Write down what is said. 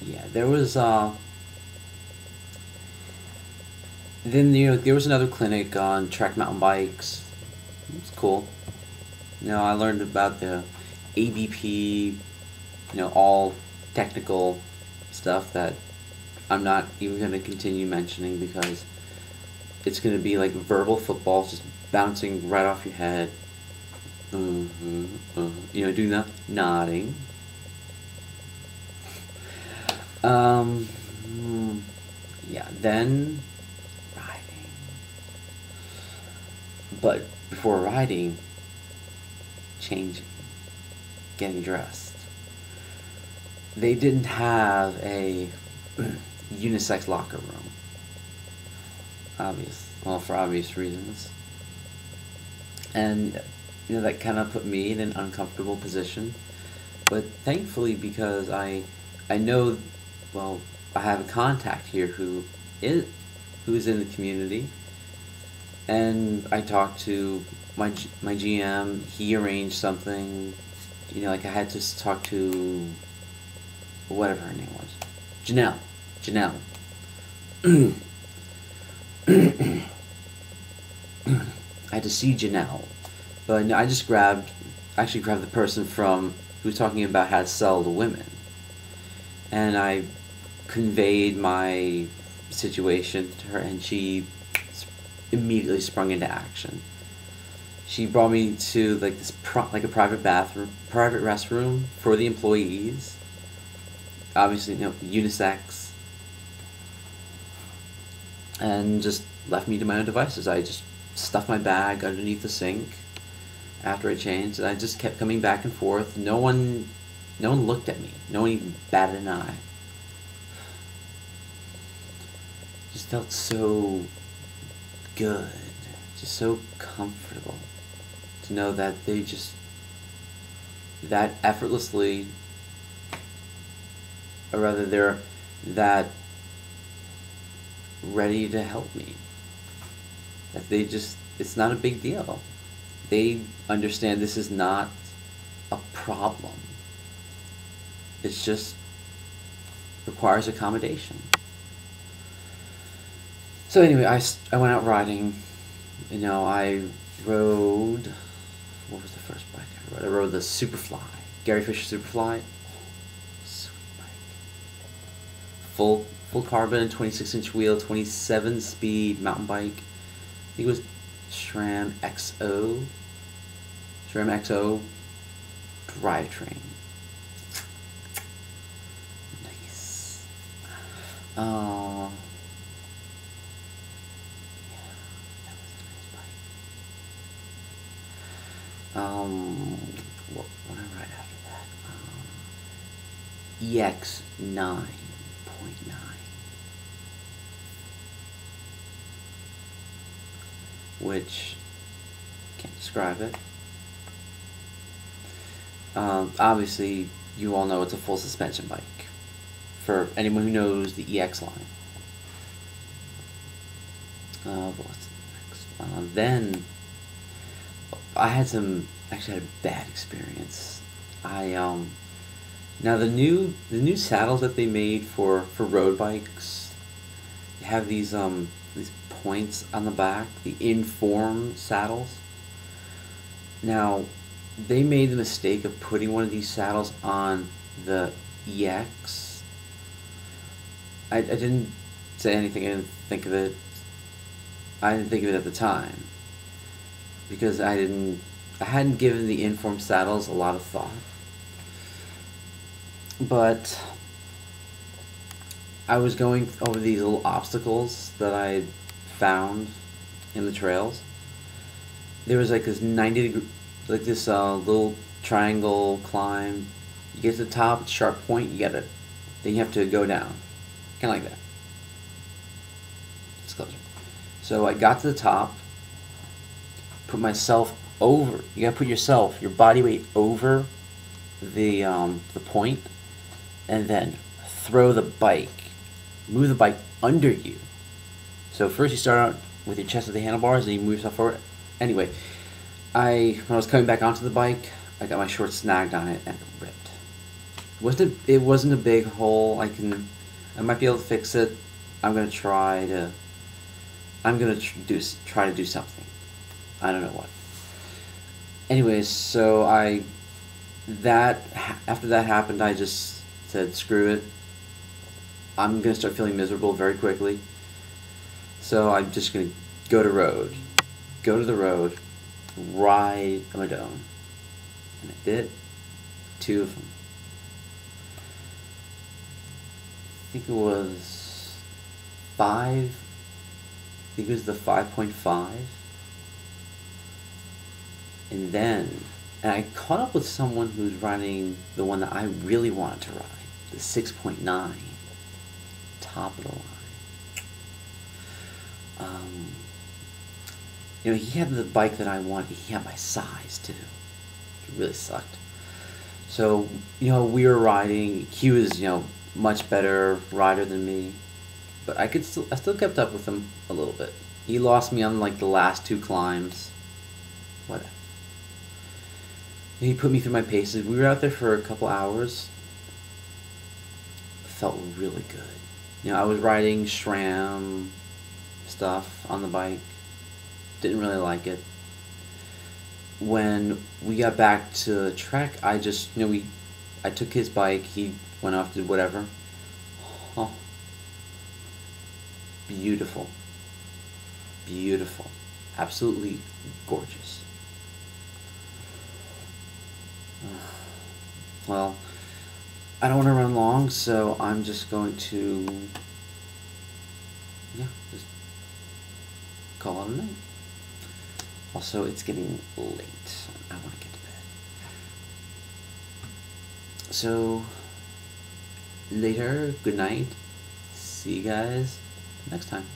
yeah, there was then there was another clinic on track mountain bikes. It's cool. I learned about the ABP, all technical stuff that I'm not even going to continue mentioning because it's going to be like verbal football, just bouncing right off your head. Do the nodding. Um, yeah, then riding. But before riding, changing, getting dressed. They didn't have a unisex locker room. For obvious reasons. And that kind of put me in an uncomfortable position. But thankfully, because I know, well, I have a contact here who's in the community, and I talked to my GM. He arranged something. Like I had to talk to whatever her name was, Janelle. I had to see Janelle, but no, I just actually grabbed the person who was talking about how to sell to women, and I conveyed my situation to her, and she immediately sprung into action. She brought me to like like a private restroom for the employees. Obviously, unisex, and just left me to my own devices. I just stuffed my bag underneath the sink after I changed, and I just kept coming back and forth. No one looked at me. No one even batted an eye. Just felt so good, just so comfortable to know that they just that effortlessly, or rather, they're that ready to help me. That it's not a big deal. They understand this is not a problem. It's just requires accommodation. So anyway, I went out riding. I rode. What was the first bike I rode? I rode the Superfly, Gary Fisher Superfly. Sweet bike. Full carbon, 26-inch wheel, 27-speed mountain bike. I think it was SRAM XO drivetrain. Nice. Oh. What did I write after that? EX 9.9, which can't describe it. Obviously, you all know it's a full suspension bike. For anyone who knows the EX line. What's next? Then I actually had a bad experience. Now the new saddles that they made for road bikes, they have these points on the back, the Inform saddles. Now, they made the mistake of putting one of these saddles on the EX. I didn't say anything. I didn't think of it. I didn't think of it at the time because I hadn't given the Inform saddles a lot of thought. But I was going over these little obstacles that I found in the trails. There was like this 90-degree, like this little triangle climb. You get to the top, it's sharp point. Then you have to go down, kind of like that. It's closer. So I got to the top, put myself over. You gotta put your body weight over the point, and then throw the bike, move the bike under you. So first you start out with your chest at the handlebars, and you move yourself forward. Anyway, when I was coming back onto the bike, I got my shorts snagged on it and it ripped. It wasn't a big hole. I might be able to fix it. I'm gonna try to. I'm gonna try to do something. I don't know what. Anyways, so after that happened, I just said screw it. I'm gonna start feeling miserable very quickly. So I'm just gonna go to the road, ride a Madone, and I did 2 of them. I think it was 5. I think it was the 5.5. And I caught up with someone who's riding the one that I really wanted to ride, the 6.9, top of the line. He had the bike that I wanted. He had my size too. It really sucked. So, we were riding. He was, much better rider than me, but I still kept up with him a little bit. He lost me on like the last 2 climbs. Whatever. He put me through my paces. We were out there for a couple hours. Felt really good. I was riding SRAM stuff on the bike. Didn't really like it. When we got back to the track, I just, I took his bike. He went off to whatever. Oh, beautiful. Beautiful. Absolutely gorgeous. Well, I don't want to run long, so I'm just going to, just call it a night. Also, it's getting late. I want to get to bed. So, later, good night. See you guys next time.